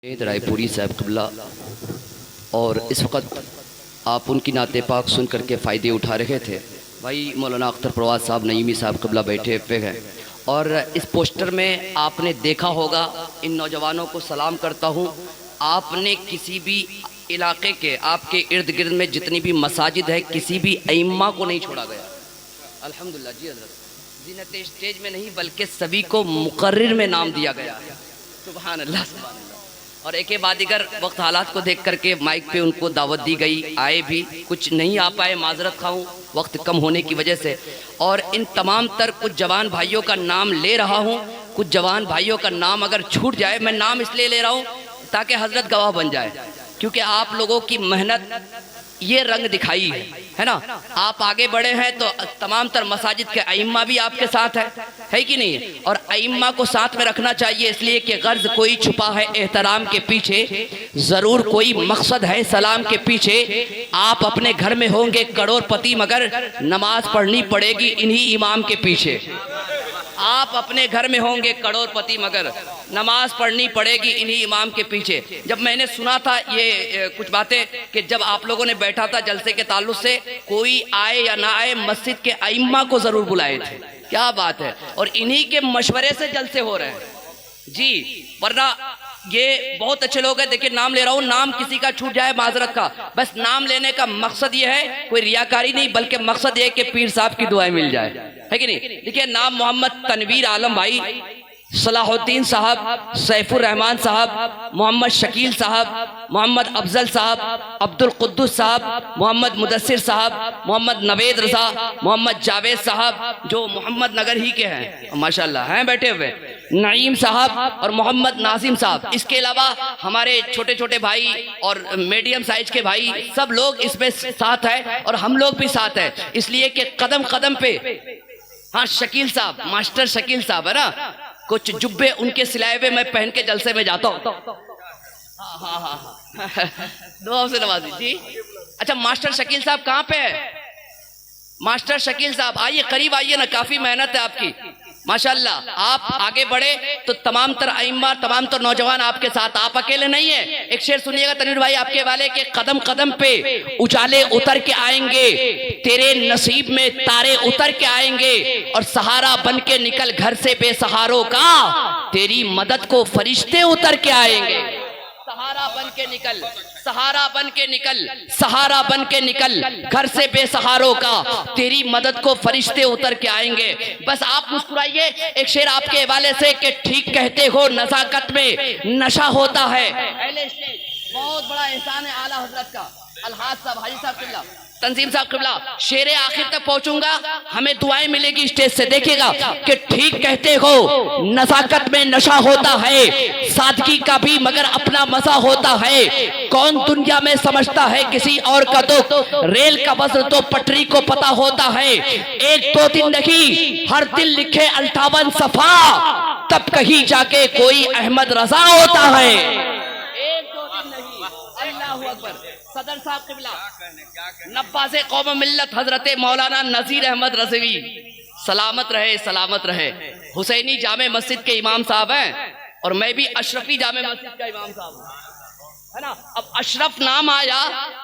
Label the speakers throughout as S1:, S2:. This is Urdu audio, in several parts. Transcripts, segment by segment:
S1: رائے پوری صاحب قبلہ، اور اس وقت آپ ان کی نعت پاک سن کر کے فائدے اٹھا رہے تھے۔ بھائی مولانا اختر پرواد صاحب نعیمی صاحب قبلہ بیٹھے ہوئے ہیں، اور اس پوسٹر میں آپ نے دیکھا ہوگا، ان نوجوانوں کو سلام کرتا ہوں، آپ نے کسی بھی علاقے کے، آپ کے ارد گرد میں جتنی بھی مساجد ہے، کسی بھی ائمہ کو نہیں چھوڑا گیا۔ الحمدللہ جی حضرت، زینت اسٹیج میں نہیں بلکہ سبھی کو مقرر میں نام دیا گیا ہے۔ سبحان اللہ سبحان اللہ۔ اور ایک بعد دیگر وقت حالات کو دیکھ کر کے مائک پہ ان کو دعوت دی گئی، آئے بھی، کچھ نہیں آ پائے، معذرت خواہ ہوں وقت کم ہونے کی وجہ سے۔ اور ان تمام تر کچھ جوان بھائیوں کا نام لے رہا ہوں، کچھ جوان بھائیوں کا نام اگر چھوٹ جائے، میں نام اس لیے لے رہا ہوں تاکہ حضرت گواہ بن جائے، کیونکہ آپ لوگوں کی محنت یہ رنگ دکھائی ہے نا۔ آپ آگے بڑھے ہیں تو تمام تر مساجد کے ائمہ بھی آپ کے ساتھ ہے کہ نہیں، اور ائمہ کو ساتھ میں رکھنا چاہیے، اس لیے کہ غرض کوئی چھپا ہے احترام کے پیچھے، ضرور کوئی مقصد ہے سلام کے پیچھے۔ آپ اپنے گھر میں ہوں گے کروڑ پتی، مگر نماز پڑھنی پڑے گی انہی امام کے پیچھے۔ آپ اپنے گھر میں ہوں گے کروڑ پتی، مگر نماز پڑھنی پڑے گی انہی امام کے پیچھے۔ جب میں نے سنا تھا یہ کچھ باتیں کہ جب آپ لوگوں نے بیٹھا تھا جلسے کے تعلق سے، کوئی آئے یا نہ آئے مسجد کے ائمہ کو ضرور بلائے تھے، کیا بات ہے، اور انہی کے مشورے سے جلسے ہو رہے ہیں جی، ورنہ یہ بہت اچھے لوگ ہیں۔ دیکھیں نام لے رہا ہوں، نام کسی کا چھوٹ جائے معذرت کا، بس نام لینے کا مقصد یہ ہے، کوئی ریاکاری نہیں، بلکہ مقصد یہ ہے کہ پیر صاحب کی دعائیں مل جائے، ہے کہ نہیں۔ دیکھیں نام محمد تنویر عالم بھائی، صلاح الدین صاحب، سیف الرحمن صاحب، محمد شکیل صاحب، محمد افضل صاحب، عبد القدس صاحب، محمد مدثر صاحب، محمد نوید رضا، محمد جاوید صاحب جو محمد نگر ہی کے ہیں ماشاءاللہ ہیں بیٹھے ہوئے، نعیم صاحب اور محمد ناظم صاحب۔ اس کے علاوہ ہمارے چھوٹے چھوٹے بھائی اور میڈیم سائز کے بھائی، سب لوگ اس میں ساتھ ہیں اور ہم لوگ بھی ساتھ ہیں، اس لیے کہ قدم قدم پہ ہاں شکیل صاحب، ماسٹر شکیل صاحب ہے نا، کچھ جبے ان کے سلائے ہوئے میں پہن کے جلسے میں جاتا ہوں۔ دعاؤں سے نوازی جی۔ اچھا ماسٹر شکیل صاحب کہاں پہ ہے؟ ماسٹر شکیل صاحب آئیے، قریب آئیے نا، کافی محنت ہے آپ کی ماشاءاللہ۔ آپ آگے بڑھے تو تمام تر ائمہ، تمام تر نوجوان آپ کے ساتھ، آپ اکیلے نہیں ہیں۔ ایک شعر سنیے گا تنویر بھائی آپ کے والے کے، قدم قدم پہ اجالے اتر کے آئیں گے، تیرے نصیب میں تارے اتر کے آئیں گے، اور سہارا بن کے نکل گھر سے بے سہاروں کا، تیری مدد کو فرشتے اتر کے آئیں گے۔ سہارا بن کے نکل، سہارا بن کے نکل، سہارا بن کے نکل گھر سے بے سہاروں کا، تیری مدد کو فرشتے اتر کے آئیں گے۔ بس آپ مسکرائیے، ایک شعر آپ کے حوالے سے کہ ٹھیک کہتے ہو نزاکت میں نشہ ہوتا ہے۔ بہت بڑا احسان ہے اعلیٰ حضرت کا، الحاج صاحب، حاجی صاحب قبلہ، تنظیم صاحب قبلہ، شعر آخر تک پہنچوں گا، ہمیں دعائیں ملے گی اسٹیج سے۔ دیکھیے گا کہ ٹھیک کہتے ہو نزاکت میں نشہ ہوتا ہے، سادگی کا بھی مگر اپنا مزہ ہوتا ہے، کون دنیا میں سمجھتا ہے کسی اور کا دکھ، ریل کا وزن تو پٹری کو پتا ہوتا ہے، ایک دو دن نہیں ہر دل لکھے 58 صفحہ، تب کہیں جا کے کوئی احمد رضا ہوتا ہے۔ ایک دو دن نہیں، اللہ اکبر۔ صدر صاحب قبلہ، نباز قوم ملت حضرت مولانا نذیر احمد رضوی، سلامت رہے سلامت رہے۔ حسینی جامع مسجد کے امام صاحب ہیں، اور میں بھی اشرفی جامع مسجد کا امام صاحب ہوں، ہے نا۔ اب اشرف نام آیا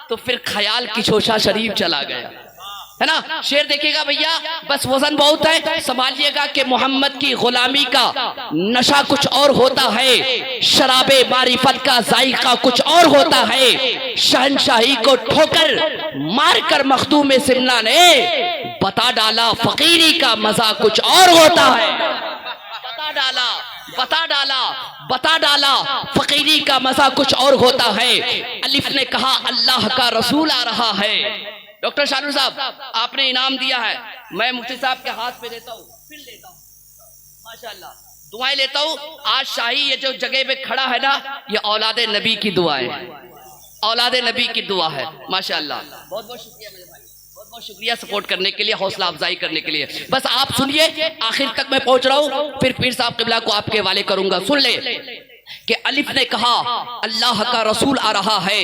S1: تو پھر خیال کچھوشا شریف چلا گیا، ہے نا۔ شعر دیکھیے گا بھیا، بس وزن بہت ہے، سنبھالیے گا کہ محمد کی غلامی کا نشہ کچھ اور ہوتا ہے، شراب معرفت کا ذائقہ کچھ اور ہوتا ہے، شہنشاہی کو ٹھوکر مار کر مخدوم سمنا نے بتا ڈالا فقیری کا مزہ کچھ اور ہوتا ہے۔ بتا ڈالا، بتا ڈالا، بتا ڈالا فقیری کا مزہ کچھ اور ہوتا ہے۔ الف نے کہا اللہ کا رسول آ رہا ہے۔ ڈاکٹر شانور صاحب آپ نے انعام دیا ہے، میں مفتی صاحب کے ہاتھ پہ دیتا ہوں، پھر لیتا ہوں ماشاءاللہ، دعائیں لیتا ہوں۔ آج شاہی یہ جو جگہ پہ کھڑا ہے نا، یہ اولاد نبی کی دعائیں، اولاد نبی کی دعا ہے ماشاءاللہ۔ بہت بہت شکریہ میرے بھائی، بہت بہت شکریہ سپورٹ کرنے کے لیے، حوصلہ افزائی کرنے کے لیے۔ بس آپ سنیے، آخر تک میں پہنچ رہا ہوں، پھر پیر صاحب قبلہ کو آپ کے حوالے کروں گا۔ سن لے کہ الف نے کہا اللہ کا رسول آ رہا ہے،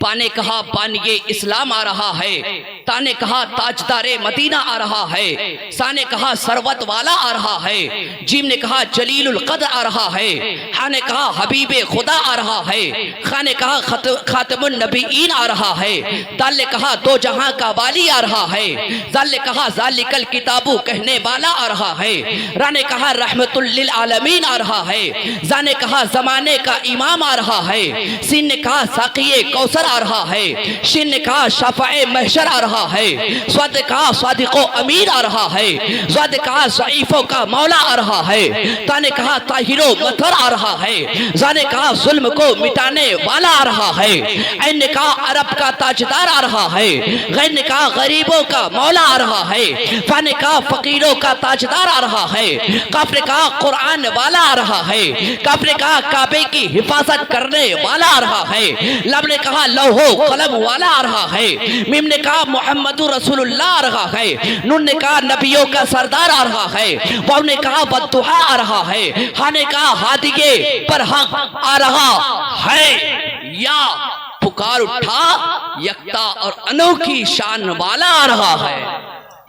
S1: با نے کہا بانیے اسلام آ رہا ہے، تا نے کہا تاجدار مدینہ آ رہا ہے، سا نے کہا ثروت والا آ رہا ہے، جیم نے کہا جلیل القدر آ رہا ہے، ہا نے کہا حبیب خدا آ رہا ہے، خا نے کہا خاتم النبیین آ رہا ہے، دال نے کہا دو جہاں کا والی آ رہا ہے، زال نے کہا ذالک الکتاب کہنے والا آ رہا ہے، را نے کہا رحمت للعالمین آ رہا ہے، زا نے کہا زمانے کا امام آ رہا ہے، سین نے کہا ساقی کوثر آ رہا ہے، شین نے کہا شفاع محشر آ رہا ہے، سواد نے کہا صادق و امین آ رہا ہے، زاد نے کہا ضعیفوں کا مولا آ رہا ہے، تا نے کہا طاہر و مطہر آ رہا ہے، زا نے کہا ظلم کو مٹانے والا آ رہا ہے، عین نے کہا عرب کا تاجدار آ رہا ہے، غین نے کہا غریبوں کا مولا آ رہا ہے، فا نے کہا فقیروں کا تاجدار آ رہا ہے، کاف نے کہا قرآن والا آ رہا ہے، کاف نے کہا کعبے کی حفاظت کرنے والا آ رہا ہے، لب نے کہا لوح و قلم والا آ رہا ہے، میم نے کہا محمد رسول اللہ آ رہا ہے، نون نے کہا نبیوں کا سردار آ رہا ہے، واو نے کہا بددعا آ رہا ہے، ہا نے کہا ہادیے پر حق آ رہا ہے، یا پکار اٹھا یکتا اور انوکھی شان والا آ رہا ہے،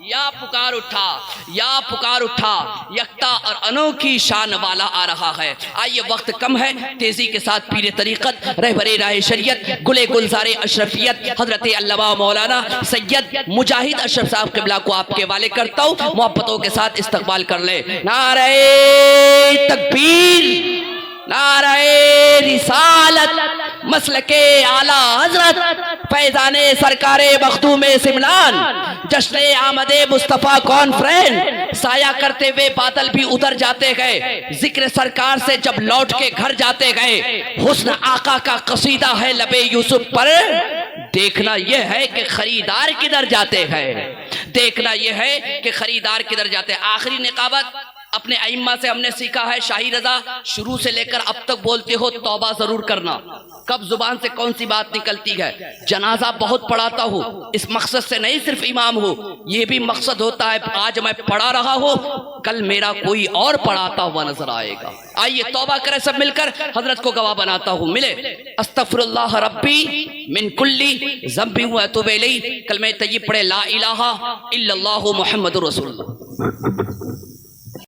S1: یا پکار اٹھا، یا پکار اٹھا یکتا اور انوکھی شان والا آ رہا ہے۔ آئیے وقت کم ہے، تیزی کے ساتھ پیر طریقت رہبر راہ شریعت گلے گلزار اشرفیت حضرت علامہ مولانا سید مجاہد اشرف صاحب قبلہ کو آپ کے حوالے کرتا ہوں، محبتوں کے ساتھ استقبال کر لیں۔ نعرہ تکبیر، نعرہ رسالت، مسلک اعلیٰ حضرت فیضان سرکار مخدوم سمنان، جشن آمد مصطفیٰ کانفرنس، سایہ کرتے ہوئے بادل بھی ادھر جاتے گئے، ذکر سرکار سے جب لوٹ کے گھر جاتے گئے، حسن آقا کا قصیدہ ہے لبے یوسف پر، دیکھنا یہ ہے کہ خریدار کدھر جاتے ہیں، دیکھنا یہ ہے کہ خریدار کدھر جاتے ہیں۔ آخری نقابت اپنے ائمہ سے ہم نے سیکھا ہے، شاہی رضا شروع سے لے کر اب تک بولتے ہو توبہ ضرور کرنا، کب زبان سے کون سی بات نکلتی ہے۔ جنازہ بہت پڑھاتا ہوں، اس مقصد سے نہیں صرف امام ہوں، یہ بھی مقصد ہوتا ہے آج میں پڑھا رہا ہوں، کل میرا کوئی اور پڑھاتا ہوا نظر آئے گا۔ آئیے توبہ کریں سب مل کر، حضرت کو گواہ بناتا ہوں، ملے استغفر اللہ ربی من کلی ذنب و اتوب الیہ، کلمہ طیب پڑھے لا الہ الا اللہ محمد رسول اللہ۔